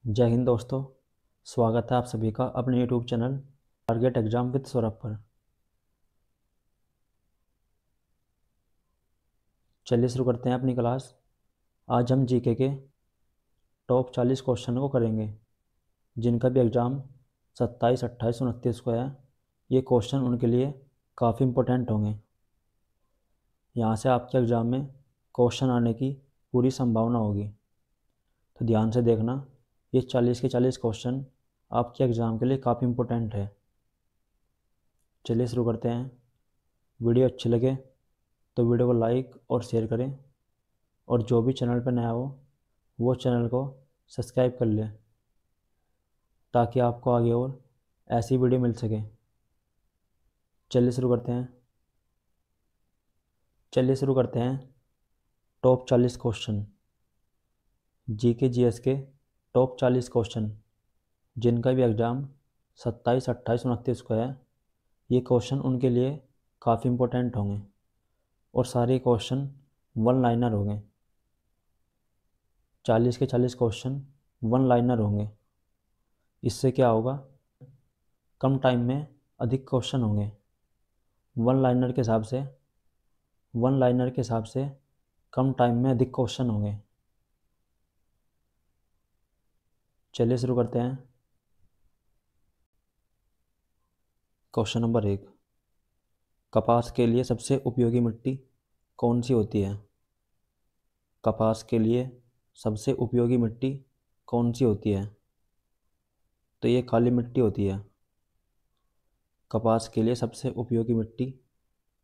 जय हिंद दोस्तों। स्वागत है आप सभी का अपने YouTube channel target exam with Saurabh पर। चलिए शुरू करते हैं अपनी क्लास। आज हम जीके के टॉप 40 क्वेश्चन को करेंगे जिनका भी एग्ज़ाम 27, 28, 29 को है। ये क्वेश्चन उनके लिए काफ़ी इम्पोर्टेंट होंगे। यहाँ से आपके एग्ज़ाम में क्वेश्चन आने की पूरी संभावना होगी, तो ध्यान से देखना। ये 40 के 40 क्वेश्चन आपके एग्ज़ाम के लिए काफ़ी इम्पोर्टेंट है। चलिए शुरू करते हैं। वीडियो अच्छी लगे तो वीडियो को लाइक और शेयर करें, और जो भी चैनल पर नया हो वो चैनल को सब्सक्राइब कर ले ताकि आपको आगे और ऐसी वीडियो मिल सके। चलिए शुरू करते हैं टॉप 40 क्वेश्चन। जीके जीएस के टॉप 40 क्वेश्चन जिनका भी एग्ज़ाम 27, 28, 29 को है। ये क्वेश्चन उनके लिए काफ़ी इम्पोर्टेंट होंगे और सारे क्वेश्चन वन लाइनर होंगे। 40 के 40 क्वेश्चन वन लाइनर होंगे। इससे क्या होगा, कम टाइम में अधिक क्वेश्चन होंगे। वन लाइनर के हिसाब से कम टाइम में अधिक क्वेश्चन होंगे। चलिए शुरू करते हैं। क्वेश्चन नंबर 1, कपास के लिए सबसे उपयोगी मिट्टी कौन सी होती है? कपास के लिए सबसे उपयोगी मिट्टी कौन सी होती है? तो ये काली मिट्टी होती है। कपास के लिए सबसे उपयोगी मिट्टी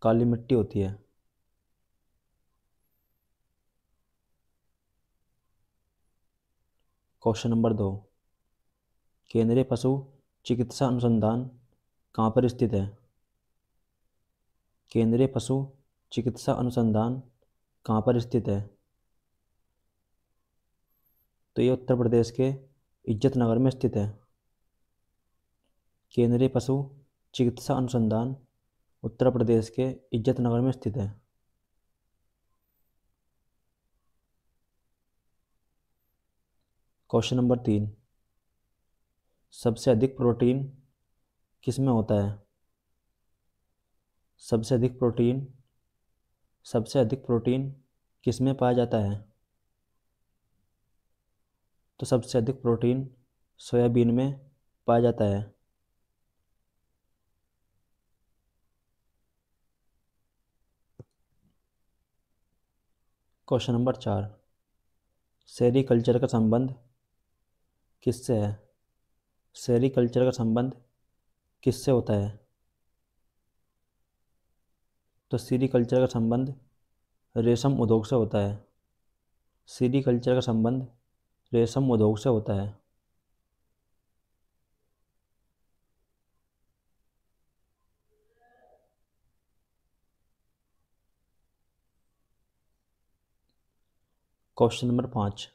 काली मिट्टी होती है। क्वेश्चन नंबर 2, केंद्रीय पशु चिकित्सा अनुसंधान कहाँ पर स्थित है? केंद्रीय पशु चिकित्सा अनुसंधान कहाँ पर स्थित है? तो ये उत्तर प्रदेश के इज्जतनगर में स्थित है। केंद्रीय पशु चिकित्सा अनुसंधान उत्तर प्रदेश के इज्जतनगर में स्थित है। क्वेश्चन नंबर 3, सबसे अधिक प्रोटीन किस में होता है? सबसे अधिक प्रोटीन किस में पाया जाता है? तो सबसे अधिक प्रोटीन सोयाबीन में पाया जाता है। क्वेश्चन नंबर 4, सेरीकल्चर का संबंध किससे है? सेरीकल्चर का संबंध किससे होता है? तो सेरीकल्चर का संबंध रेशम उद्योग से होता है। सेरीकल्चर का संबंध रेशम उद्योग से होता है। क्वेश्चन नंबर 5,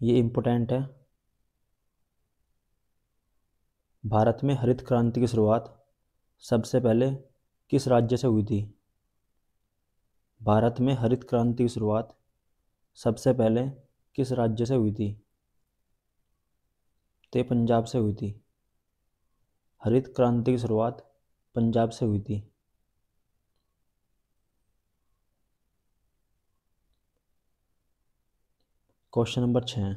ये इम्पोर्टेंट है। भारत में हरित क्रांति की शुरुआत सबसे पहले किस राज्य से हुई थी? भारत में हरित क्रांति की शुरुआत सबसे पहले किस राज्य से हुई थी? तो ये पंजाब से हुई थी। हरित क्रांति की शुरुआत पंजाब से हुई थी। क्वेश्चन नंबर 6,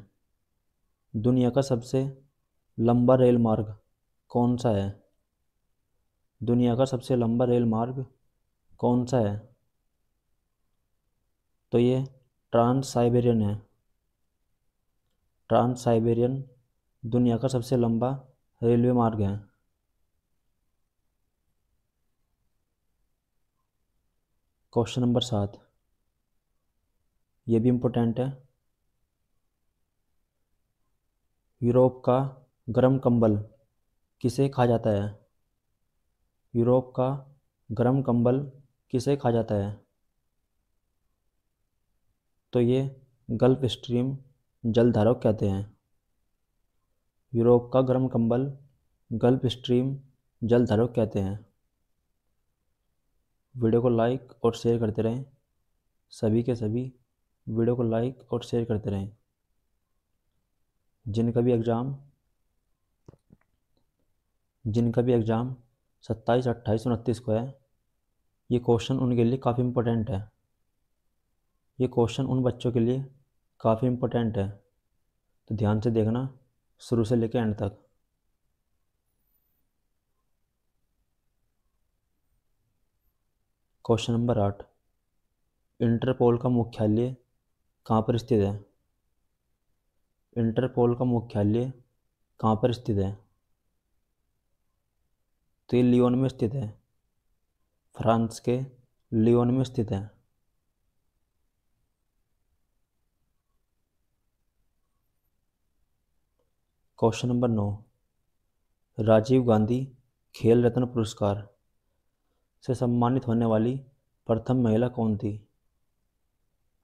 दुनिया का सबसे लंबा रेल मार्ग कौन सा है? दुनिया का सबसे लंबा रेल मार्ग कौन सा है? तो ये ट्रांस साइबेरियन है। ट्रांस साइबेरियन दुनिया का सबसे लंबा रेलवे मार्ग है। क्वेश्चन नंबर 7, ये भी इम्पोर्टेंट है। यूरोप का गर्म कंबल किसे कहा जाता है? यूरोप का गर्म कंबल किसे कहा जाता है? तो ये गल्फ स्ट्रीम जलधारा को कहते हैं। यूरोप का गर्म कंबल गल्फ स्ट्रीम जलधारा को कहते हैं। वीडियो को लाइक और शेयर करते रहें। सभी के सभी वीडियो को लाइक और शेयर करते रहें। जिनका भी एग्ज़ाम 27, 28, 29 को है, ये क्वेश्चन उनके लिए काफ़ी इम्पोर्टेंट है। ये क्वेश्चन उन बच्चों के लिए काफ़ी इम्पोर्टेंट है, तो ध्यान से देखना शुरू से लेकर एंड तक। क्वेश्चन नंबर 8, इंटरपोल का मुख्यालय कहाँ पर स्थित है? इंटरपोल का मुख्यालय कहाँ पर स्थित है? तो ये लियोन में स्थित है, फ्रांस के लियोन में स्थित है। क्वेश्चन नंबर 9, राजीव गांधी खेल रत्न पुरस्कार से सम्मानित होने वाली प्रथम महिला कौन थी?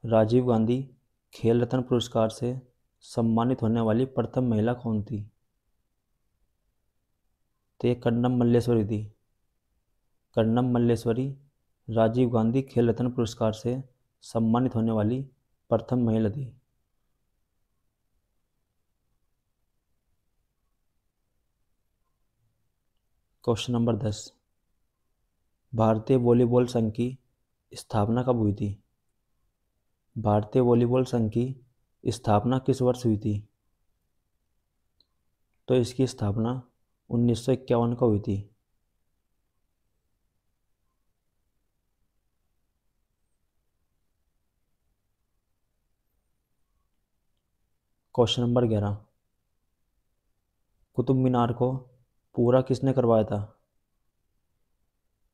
राजीव गांधी खेल रत्न पुरस्कार से सम्मानित होने वाली प्रथम महिला कौन थी? तो ये कर्णम मल्लेश्वरी थी। कर्णम मल्लेश्वरी राजीव गांधी खेल रत्न पुरस्कार से सम्मानित होने वाली प्रथम महिला थी। क्वेश्चन नंबर 10, भारतीय वॉलीबॉल संघ की स्थापना कब हुई थी? भारतीय वॉलीबॉल संघ की स्थापना किस वर्ष हुई थी? तो इसकी स्थापना 1951 को हुई थी। क्वेश्चन नंबर 11, कुतुब मीनार को पूरा किसने करवाया था?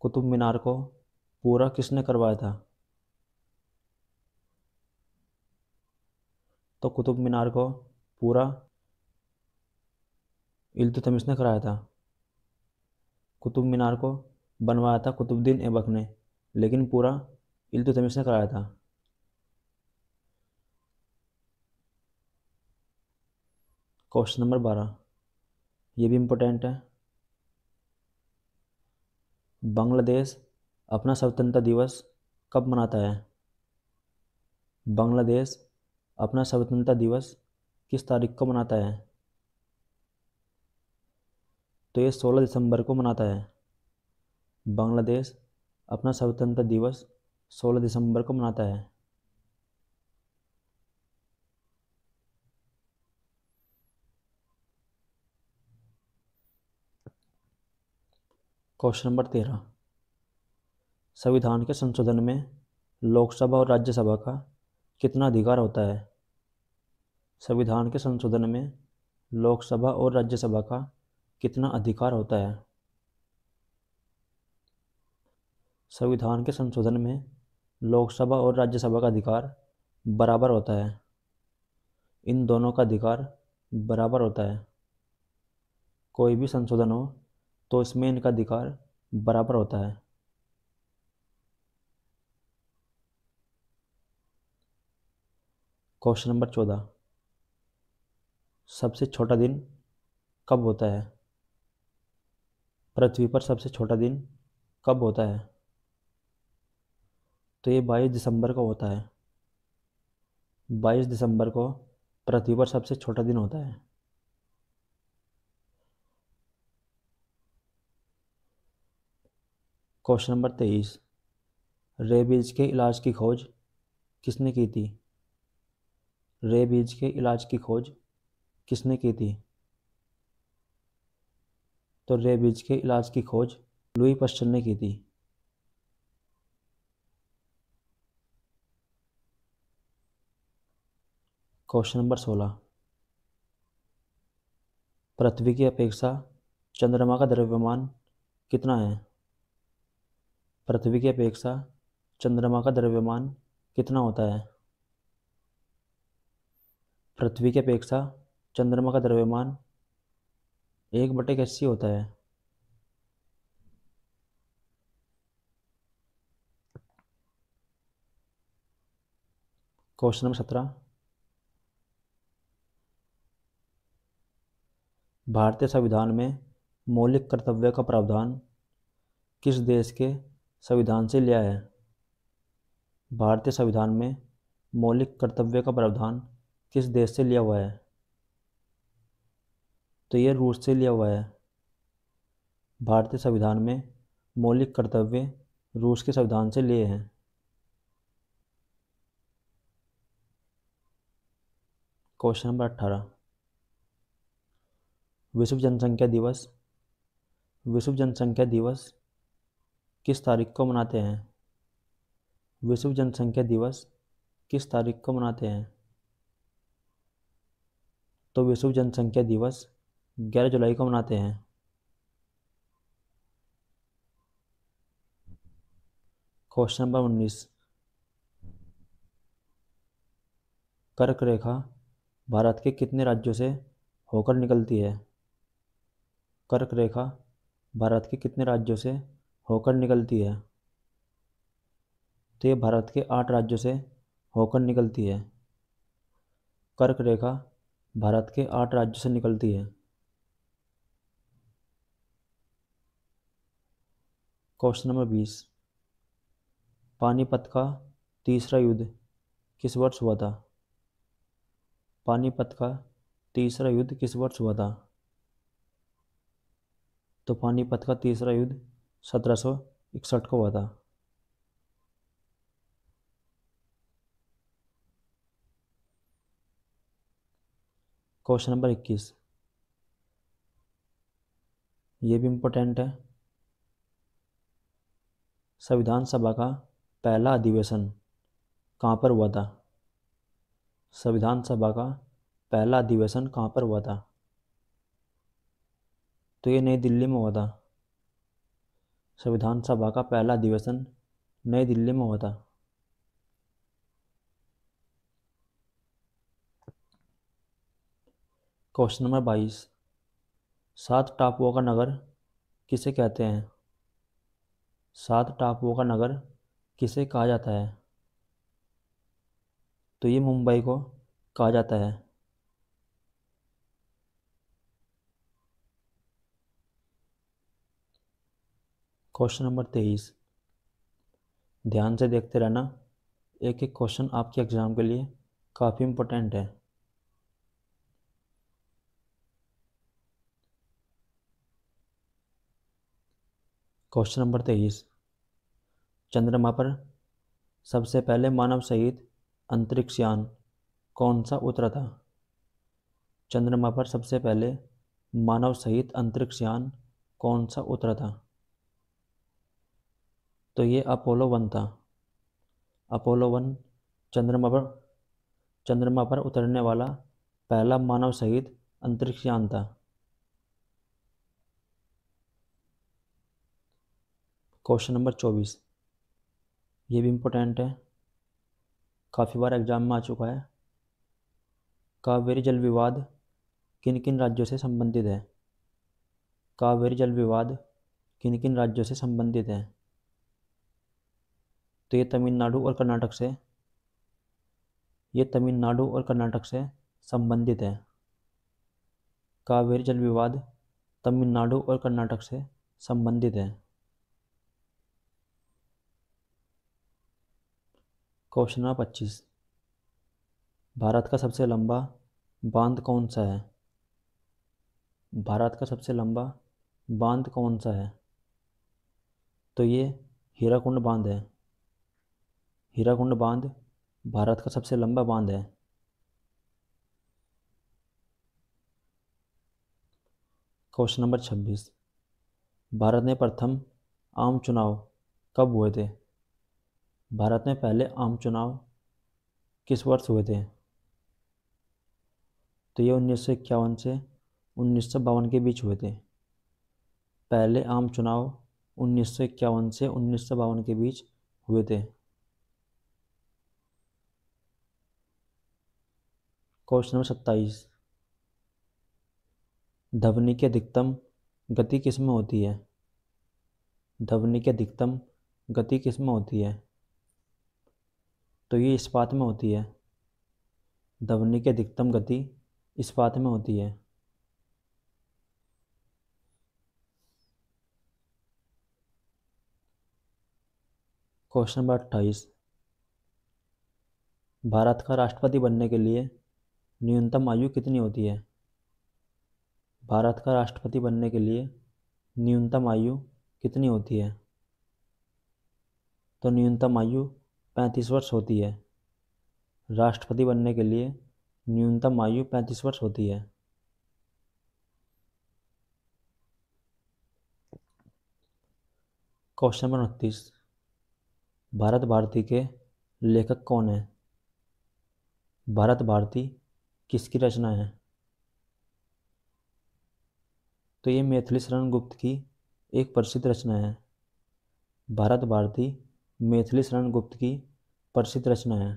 कुतुब मीनार को पूरा किसने करवाया था? तो कुतुब मीनार को पूरा इल्तुतमिश ने कराया था। कुतुब मीनार को बनवाया था कुतुबुद्दीन ऐबक ने, लेकिन पूरा इल्तुतमिश ने कराया था। क्वेश्चन नंबर 12, ये भी इम्पोर्टेंट है। बांग्लादेश अपना स्वतंत्रता दिवस कब मनाता है? बांग्लादेश अपना स्वतंत्रता दिवस किस तारीख को मनाता है? तो ये 16 दिसंबर को मनाता है। बांग्लादेश अपना स्वतंत्रता दिवस 16 दिसंबर को मनाता है। क्वेश्चन नंबर 13, संविधान के संशोधन में लोकसभा और राज्यसभा का कितना अधिकार होता है? संविधान के संशोधन में लोकसभा और राज्यसभा का कितना अधिकार होता है? संविधान के संशोधन में लोकसभा और राज्यसभा का अधिकार बराबर होता है। इन दोनों का अधिकार बराबर होता है। कोई भी संशोधन हो तो इसमें इनका अधिकार बराबर होता है। क्वेश्चन नंबर 14, सबसे छोटा दिन कब होता है? पृथ्वी पर सबसे छोटा दिन कब होता है? तो ये 22 दिसंबर को होता है। 22 दिसंबर को पृथ्वी पर सबसे छोटा दिन होता है। क्वेश्चन नंबर 23, रेबीज के इलाज की खोज किसने की थी? रेबीज के इलाज की खोज किसने की थी? तो रेबीज के इलाज की खोज लुई पास्चर ने की थी। क्वेश्चन नंबर 16, पृथ्वी की अपेक्षा चंद्रमा का द्रव्यमान कितना है? पृथ्वी की अपेक्षा चंद्रमा का द्रव्यमान कितना होता है? पृथ्वी की अपेक्षा चंद्रमा का द्रव्यमान 1/80 होता है। क्वेश्चन नंबर 17, भारतीय संविधान में मौलिक कर्तव्य का प्रावधान किस देश के संविधान से लिया है? भारतीय संविधान में मौलिक कर्तव्य का प्रावधान किस देश से लिया हुआ है? तो ये रूस से लिया हुआ है। भारतीय संविधान में मौलिक कर्तव्य रूस के संविधान से लिए हैं। Question number 18। विश्व जनसंख्या दिवस विश्व जनसंख्या दिवस किस तारीख को मनाते हैं? विश्व जनसंख्या दिवस किस तारीख को मनाते हैं? तो विश्व जनसंख्या दिवस 11 जुलाई को मनाते हैं। Question number 19। कर्क रेखा भारत के कितने राज्यों से होकर निकलती है? कर्क रेखा भारत के कितने राज्यों से होकर निकलती है? तो ये भारत के 8 राज्यों से होकर निकलती है। कर्क रेखा भारत के 8 राज्यों से निकलती है। Question number 20। पानीपत का तीसरा युद्ध किस वर्ष हुआ था? पानीपत का तीसरा युद्ध किस वर्ष हुआ था? तो पानीपत का तीसरा युद्ध 1761 को हुआ था। Question number 21। ये भी इम्पोर्टेंट है। संविधान सभा का पहला अधिवेशन कहाँ पर हुआ था? संविधान सभा का पहला अधिवेशन कहाँ पर हुआ था? तो ये नई दिल्ली में हुआ था। संविधान सभा का पहला अधिवेशन नई दिल्ली में हुआ था। Question number 22। 7 टापुओं का नगर किसे कहते हैं? 7 टापुओं का नगर किसे कहा जाता है? तो ये मुंबई को कहा जाता है। Question number 23। ध्यान से देखते रहना, एक एक क्वेश्चन आपके एग्जाम के लिए काफ़ी इम्पोर्टेंट है। Question number 23। चंद्रमा पर सबसे पहले मानव सहित अंतरिक्ष यान कौन सा उतरा था? चंद्रमा पर सबसे पहले मानव सहित अंतरिक्ष यान कौन सा उतरा था? तो ये अपोलो 1 था। अपोलो 1 चंद्रमा पर चंद्रमा पर उतरने वाला पहला मानव सहित अंतरिक्ष यान था। Question number 24। ये भी इम्पोर्टेंट है, काफ़ी बार एग्जाम में आ चुका है। कावेरी जल विवाद किन किन राज्यों से संबंधित है? कावेरी जल विवाद किन किन राज्यों से संबंधित है? तो ये तमिलनाडु और कर्नाटक से संबंधित है। कावेरी जल विवाद तमिलनाडु और कर्नाटक से संबंधित है। Question number 25। भारत का सबसे लंबा बांध कौन सा है? भारत का सबसे लंबा बांध कौन सा है? तो ये हीराकुंड बांध है। हीराकुंड बांध भारत का सबसे लंबा बांध है। Question number 26। भारत में प्रथम आम चुनाव कब हुए थे? भारत में पहले आम चुनाव किस वर्ष हुए थे? तो ये 1951 से 1952 के बीच हुए थे। पहले आम चुनाव 1951 से 1952 के बीच हुए थे। Question number 27। ध्वनि की अधिकतम गति किस में होती है? ध्वनि की अधिकतम गति किस में होती है? तो ये इस्पात में होती है। ध्वनि की अधिकतम गति इस्पात में होती है। Question number 28। भारत का राष्ट्रपति बनने के लिए न्यूनतम आयु कितनी होती है? भारत का राष्ट्रपति बनने के लिए न्यूनतम आयु कितनी होती है? तो न्यूनतम आयु 35 वर्ष होती है। राष्ट्रपति बनने के लिए न्यूनतम आयु 35 वर्ष होती है। क्वेश्चन नंबर 29, भारत भारती के लेखक कौन है? भारत भारती किसकी रचना है? तो ये मैथिली शरण गुप्त की एक प्रसिद्ध रचना है। भारत भारती मैथिली शरण गुप्त की प्रसिद्ध रचना है।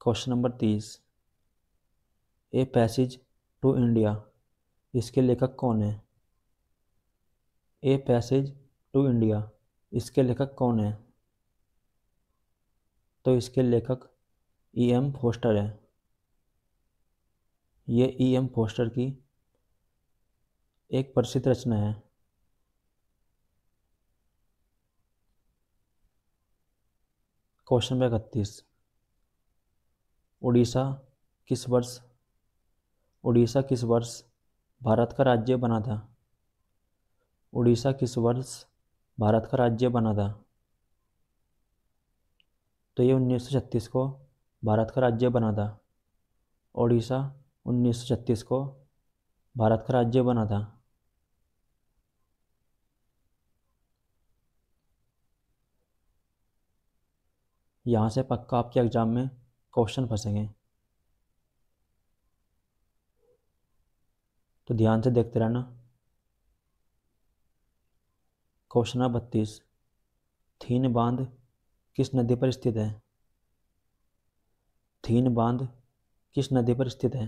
Question number 30, a passage to India, इसके लेखक कौन है? ए पैसेज टू इंडिया, इसके लेखक कौन है? तो इसके लेखक E.M. फोस्टर है। ये E.M. फोस्टर की एक प्रसिद्ध रचना है। क्वेश्चन नंबर 31, उड़ीसा किस वर्ष उड़ीसा किस वर्ष भारत का राज्य बना था? उड़ीसा किस वर्ष भारत का राज्य बना था? तो ये 1936 को भारत का राज्य बना था। उड़ीसा 1936 को भारत का राज्य बना था। यहाँ से पक्का आपके एग्जाम में क्वेश्चन फंसेंगे, तो ध्यान से देखते रहना। क्वेश्चन नंबर 32, थीन बांध किस नदी पर स्थित है? थीन बांध किस नदी पर स्थित है?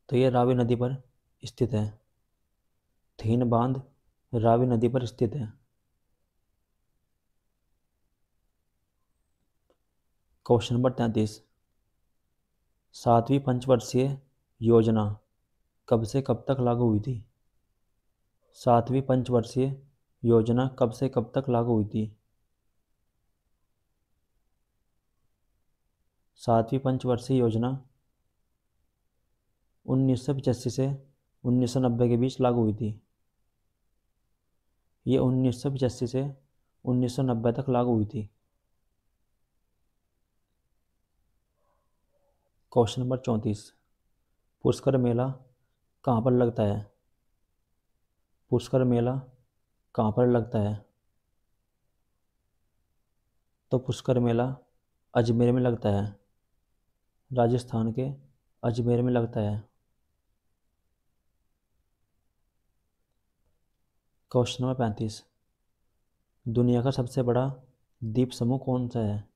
तो ये रावी नदी पर स्थित है। थीन बांध रावी नदी पर स्थित है। क्वेश्चन नंबर 33, 7वीं पंचवर्षीय योजना कब से कब तक लागू हुई थी? 7वीं पंचवर्षीय योजना कब से कब तक लागू हुई थी? 7वीं पंचवर्षीय योजना 1985 से 1990 के बीच लागू हुई थी। ये 1985 से 1990 तक लागू हुई थी। क्वेश्चन नंबर 34, पुष्कर मेला कहाँ पर लगता है? पुष्कर मेला कहाँ पर लगता है? तो पुष्कर मेला अजमेर में लगता है। राजस्थान के अजमेर में लगता है। क्वेश्चन नंबर 35, दुनिया का सबसे बड़ा द्वीप समूह कौन सा है?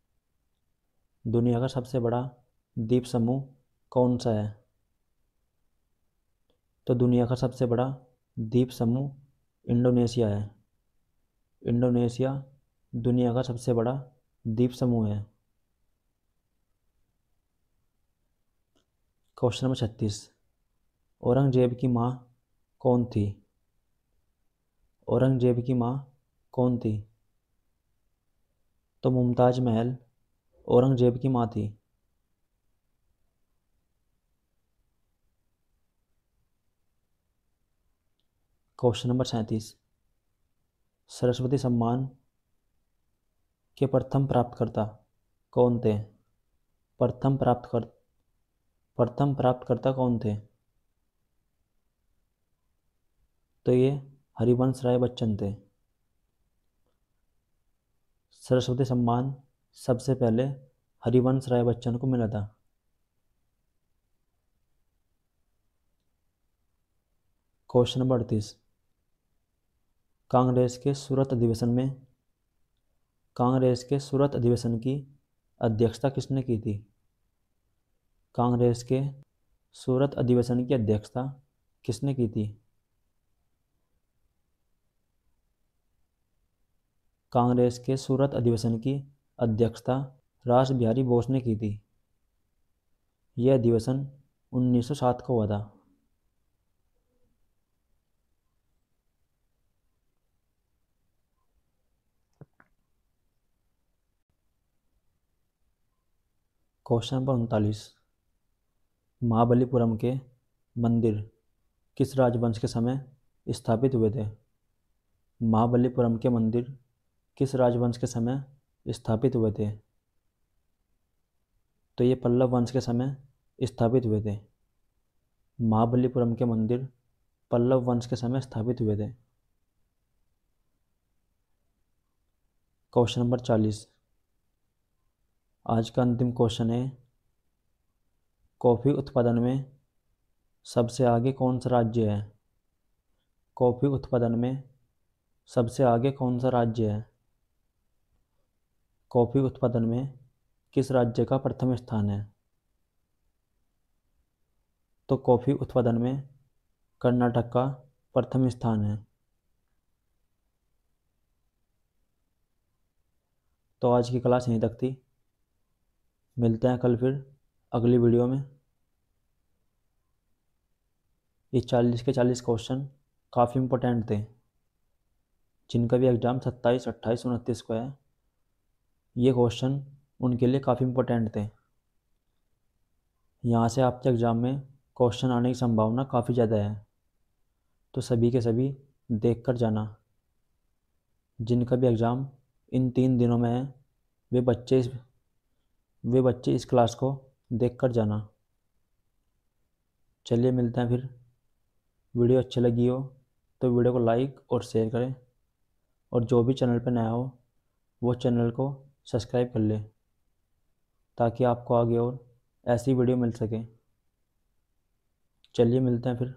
दुनिया का सबसे बड़ा द्वीप समूह कौन सा है? तो दुनिया का सबसे बड़ा द्वीप समूह इंडोनेशिया है। इंडोनेशिया दुनिया का सबसे बड़ा द्वीप समूह है। क्वेश्चन नंबर 36, औरंगजेब की माँ कौन थी? औरंगजेब की माँ कौन थी? तो मुमताज महल औरंगजेब की माँ थी। क्वेश्चन नंबर 37, सरस्वती सम्मान के प्रथम प्राप्तकर्ता कौन थे? प्रथम प्राप्तकर्ता कौन थे? तो ये हरिवंश राय बच्चन थे। सरस्वती सम्मान सबसे पहले हरिवंश राय बच्चन को मिला था। क्वेश्चन नंबर 38, कांग्रेस के सूरत अधिवेशन की अध्यक्षता किसने की थी? कांग्रेस के सूरत अधिवेशन की अध्यक्षता किसने की थी? कांग्रेस के सूरत अधिवेशन की अध्यक्षता रास बिहारी बोस ने की थी। यह अधिवेशन 1907 को हुआ था। क्वेश्चन नंबर 39, महाबलीपुरम के मंदिर किस राजवंश के समय स्थापित हुए थे? महाबलीपुरम के मंदिर किस राजवंश के समय स्थापित हुए थे? तो ये पल्लव वंश के समय स्थापित हुए थे। महाबलीपुरम के मंदिर पल्लव वंश के समय स्थापित हुए थे। क्वेश्चन नंबर 40, आज का अंतिम क्वेश्चन है, कॉफ़ी उत्पादन में सबसे आगे कौन सा राज्य है? कॉफ़ी उत्पादन में सबसे आगे कौन सा राज्य है? कॉफ़ी उत्पादन में किस राज्य का प्रथम स्थान है? तो कॉफ़ी उत्पादन में कर्नाटक का प्रथम स्थान है। तो आज की क्लास यहीं तक थी। मिलते हैं कल फिर अगली वीडियो में। ये 40 के 40 क्वेश्चन काफ़ी इम्पोर्टेंट थे, जिनका भी एग्ज़ाम 27, 28, 29 को है। ये क्वेश्चन उनके लिए काफ़ी इम्पोर्टेंट थे। यहाँ से आपके एग्ज़ाम में क्वेश्चन आने की संभावना काफ़ी ज़्यादा है, तो सभी के सभी देख कर जाना। जिनका भी एग्ज़ाम इन 3 दिनों में है, वे बच्चे इस क्लास को देख कर जाना। चलिए मिलते हैं फिर। वीडियो अच्छी लगी हो तो वीडियो को लाइक और शेयर करें, और जो भी चैनल पर नया हो वो चैनल को सब्सक्राइब कर ले, ताकि आपको आगे और ऐसी वीडियो मिल सके। चलिए मिलते हैं फिर।